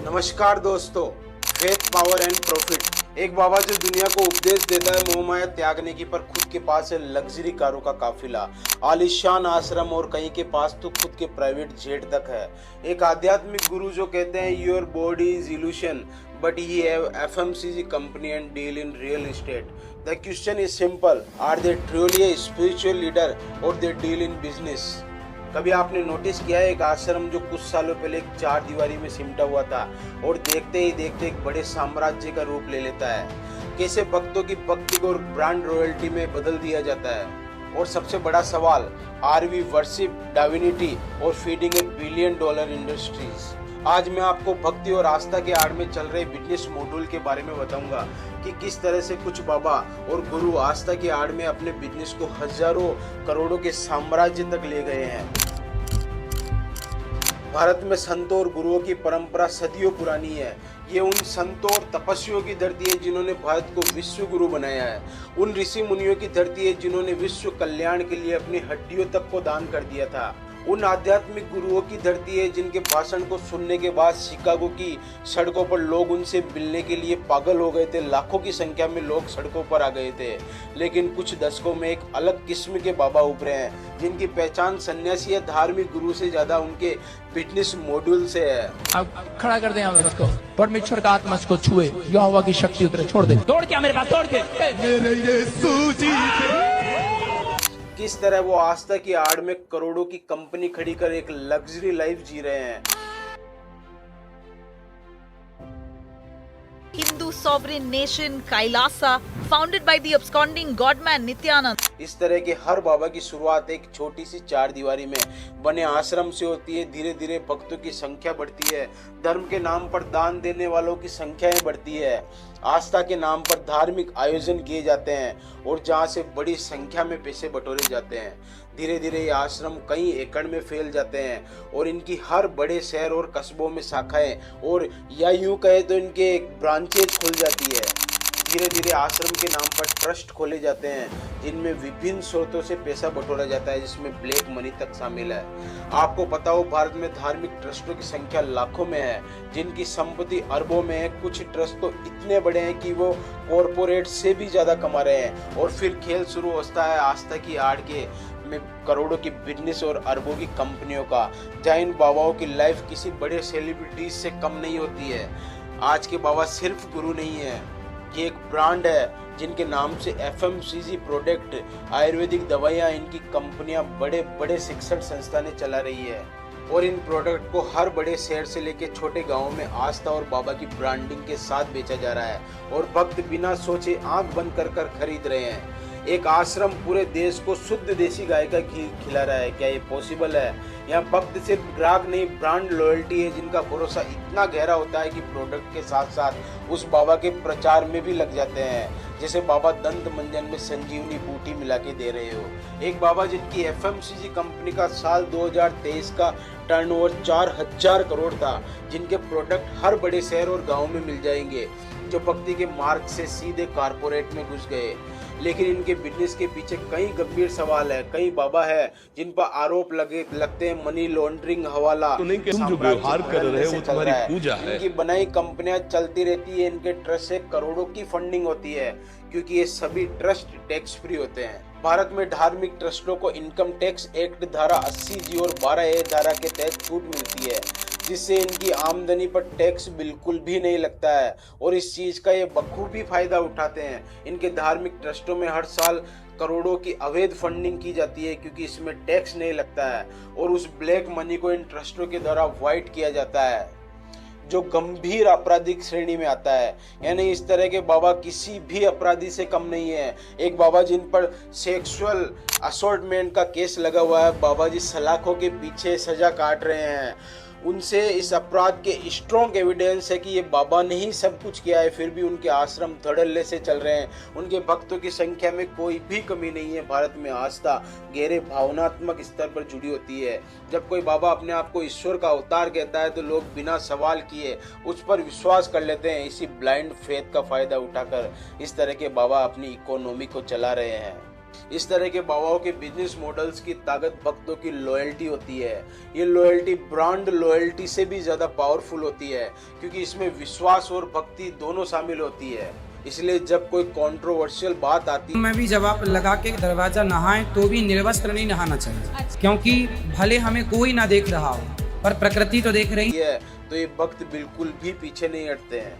नमस्कार दोस्तों, faith power and profit. एक बाबा जो दुनिया को उपदेश देता है मोह माया त्यागने की, पर खुद के पास है लग्जरी कारों का काफिला, आलीशान आश्रम और कहीं के पास तो खुद के प्राइवेट जेट तक है। एक आध्यात्मिक गुरु जो कहते हैं your body is illusion but he have FMCG company and deal in real estate. The question is simple, are they truly a spiritual leader और दे डील इन बिजनेस। कभी आपने नोटिस किया है एक आश्रम जो कुछ सालों पहले एक चार दीवारी में सिमटा हुआ था और देखते ही देखते एक बड़े साम्राज्य का रूप ले लेता है, कैसे भक्तों की भक्ति को ब्रांड रॉयल्टी में बदल दिया जाता है। और सबसे बड़ा सवाल, आर वी वर्शिप डिविनिटी और फीडिंग ए बिलियन डॉलर इंडस्ट्रीज। आज मैं आपको भक्ति और आस्था के आड़ में चल रहे बिजनेस मॉड्यूल के बारे में बताऊंगा कि किस तरह से कुछ बाबा और गुरु आस्था के आड़ में अपने बिजनेस को हजारों करोड़ों के साम्राज्य तक ले गए हैं। भारत में संतों और गुरुओं की परंपरा सदियों पुरानी है। ये उन संतों और तपस्वियों की धरती है जिन्होंने भारत को विश्व गुरु बनाया है। उन ऋषि मुनियों की धरती है जिन्होंने विश्व कल्याण के लिए अपनी हड्डियों तक को दान कर दिया था। उन आध्यात्मिक गुरुओं की धरती है जिनके भाषण को सुनने के बाद शिकागो की सड़कों पर लोग उनसे मिलने के लिए पागल हो गए थे। लाखों की संख्या में लोग सड़कों पर आ गए थे। लेकिन कुछ दशकों में एक अलग किस्म के बाबा उभरे हैं जिनकी पहचान सन्यासी या धार्मिक गुरु से ज्यादा उनके बिजनेस मॉड्यूल से है। अब खड़ा कर दे उसको, परमेश्वर का आत्मा उसको छुए, यहोवा की शक्ति उतरे, छोड़ दे, तोड़ के मेरे पास, तोड़ के मेरे यीशु जी। किस तरह वो आस्था की आड़ में करोड़ों की कंपनी खड़ी कर एक लग्जरी लाइफ जी रहे हैं। Hindu sovereign nation Kailasa, founded by the absconding godman Nityanand. इस तरह के हर बाबा की शुरुआत एक छोटी सी चार दीवारी में बने आश्रम से होती है। धीरे धीरे भक्तों की संख्या बढ़ती है, धर्म के नाम पर दान देने वालों की संख्याएं बढ़ती है, आस्था के नाम पर धार्मिक आयोजन किए जाते हैं और जहां से बड़ी संख्या में पैसे बटोरे जाते हैं। धीरे धीरे ये आश्रम कई एकड़ में फैल जाते हैं और इनकी हर बड़े शहर और कस्बों में शाखाएं और या यूं कहे तो इनके ब्रांचेज खुल जाती है। धीरे धीरे आश्रम के नाम पर ट्रस्ट खोले जाते हैं जिनमें विभिन्न स्रोतों से पैसा बटोरा जाता है, जिसमें ब्लैक मनी तक शामिल है। आपको पता हो भारत में धार्मिक ट्रस्टों की संख्या लाखों में है, जिनकी संपत्ति अरबों में है। कुछ ट्रस्ट तो इतने बड़े हैं कि वो कॉरपोरेट से भी ज्यादा कमा रहे हैं। और फिर खेल शुरू होता है आस्था की आड़ के में करोड़ों की बिजनेस और अरबों की कंपनियों का, जहाँ इन बाबाओं की लाइफ किसी बड़े सेलिब्रिटीज से कम नहीं होती है। आज के बाबा सिर्फ गुरु नहीं है, ये एक ब्रांड है जिनके नाम से एफएमसीजी प्रोडक्ट, आयुर्वेदिक दवाइयाँ, इनकी कंपनियां बड़े बड़े शिक्षण संस्थानें चला रही है। और इन प्रोडक्ट को हर बड़े शहर से लेकर छोटे गांवों में आस्था और बाबा की ब्रांडिंग के साथ बेचा जा रहा है और भक्त बिना सोचे आंख बंद कर खरीद रहे हैं। एक आश्रम पूरे देश को शुद्ध देसी गाय का घी खिला रहा है। क्या ये पॉसिबल है? यहाँ भक्त सिर्फ ग्राहक नहीं, ब्रांड लॉयल्टी है जिनका भरोसा इतना गहरा होता है कि प्रोडक्ट के साथ साथ उस बाबा के प्रचार में भी लग जाते हैं। जैसे बाबा दंत मंजन में संजीवनी बूटी मिला के दे रहे हो। एक बाबा जिनकी एफएमसीजी कंपनी का साल 2023 का टर्नओवर 4000 करोड़ था, जिनके प्रोडक्ट हर बड़े शहर और गाँव में मिल जाएंगे, जो भक्ति के मार्ग से सीधे कारपोरेट में घुस गए। लेकिन इनके बिजनेस के पीछे कई गंभीर सवाल है। कई बाबा है जिन पर आरोप लगते हैं मनी लॉन्ड्रिंग, हवाला, तो नहीं कि तुम जो व्यवहार कर रहे हो वो तुम्हारी पूजा है। इनकी बनाई कंपनियां चलती रहती है, इनके ट्रस्ट से करोड़ों की फंडिंग होती है क्योंकि ये सभी ट्रस्ट टैक्स फ्री होते हैं। भारत में धार्मिक ट्रस्टों को इनकम टैक्स एक्ट धारा 80G और 12A धारा के तहत छूट मिलती है, जिससे इनकी आमदनी पर टैक्स बिल्कुल भी नहीं लगता है और इस चीज का ये बखूबी फायदा उठाते हैं। इनके धार्मिक ट्रस्टों में हर साल करोड़ों की अवैध फंडिंग की जाती है क्योंकि इसमें टैक्स नहीं लगता है और उस ब्लैक मनी को इन ट्रस्टों के द्वारा वाइट किया जाता है, जो गंभीर आपराधिक श्रेणी में आता है। यानी इस तरह के बाबा किसी भी अपराधी से कम नहीं है। एक बाबा जिन पर सेक्सुअल असॉल्टमेंट का केस लगा हुआ है, बाबा जी सलाखों के पीछे सजा काट रहे हैं। उनसे इस अपराध के स्ट्रॉन्ग एविडेंस है कि ये बाबा ने ही सब कुछ किया है, फिर भी उनके आश्रम धड़ल्ले से चल रहे हैं। उनके भक्तों की संख्या में कोई भी कमी नहीं है। भारत में आस्था गहरे भावनात्मक स्तर पर जुड़ी होती है। जब कोई बाबा अपने आप को ईश्वर का अवतार कहता है तो लोग बिना सवाल किए उस पर विश्वास कर लेते हैं। इसी ब्लाइंड फेथ का फायदा उठाकर इस तरह के बाबा अपनी इकोनॉमी को चला रहे हैं। इस तरह के बाबाओं के बिजनेस मॉडल्स की ताकत भक्तों की लॉयल्टी होती है। ये लॉयल्टी ब्रांड लॉयल्टी से भी ज्यादा पावरफुल होती है, क्योंकि इसमें विश्वास और भक्ति दोनों शामिल होती है। इसलिए जब कोई कंट्रोवर्शियल बात आती है, मैं भी जवाब लगा के दरवाजा नहाएं तो भी निर्वस्त्र नहीं नहाना चाहिए, क्योंकि भले हमें कोई ना देख रहा हो पर प्रकृति तो देख रही है तो ये भक्त बिल्कुल भी पीछे नहीं हटते हैं।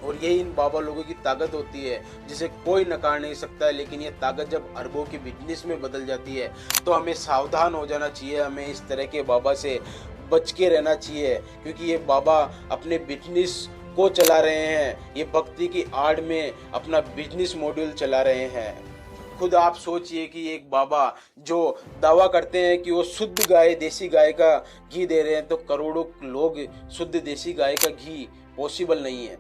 और यही इन बाबा लोगों की ताकत होती है जिसे कोई नकार नहीं सकता है। लेकिन ये ताकत जब अरबों की बिजनेस में बदल जाती है तो हमें सावधान हो जाना चाहिए, हमें इस तरह के बाबा से बच के रहना चाहिए, क्योंकि ये बाबा अपने बिजनेस को चला रहे हैं, ये भक्ति की आड़ में अपना बिजनेस मॉड्यूल चला रहे हैं। खुद आप सोचिए कि एक बाबा जो दावा करते हैं कि वो शुद्ध गाय देसी गाय का घी दे रहे हैं, तो करोड़ों लोग शुद्ध देसी गाय का घी पॉसिबल नहीं है।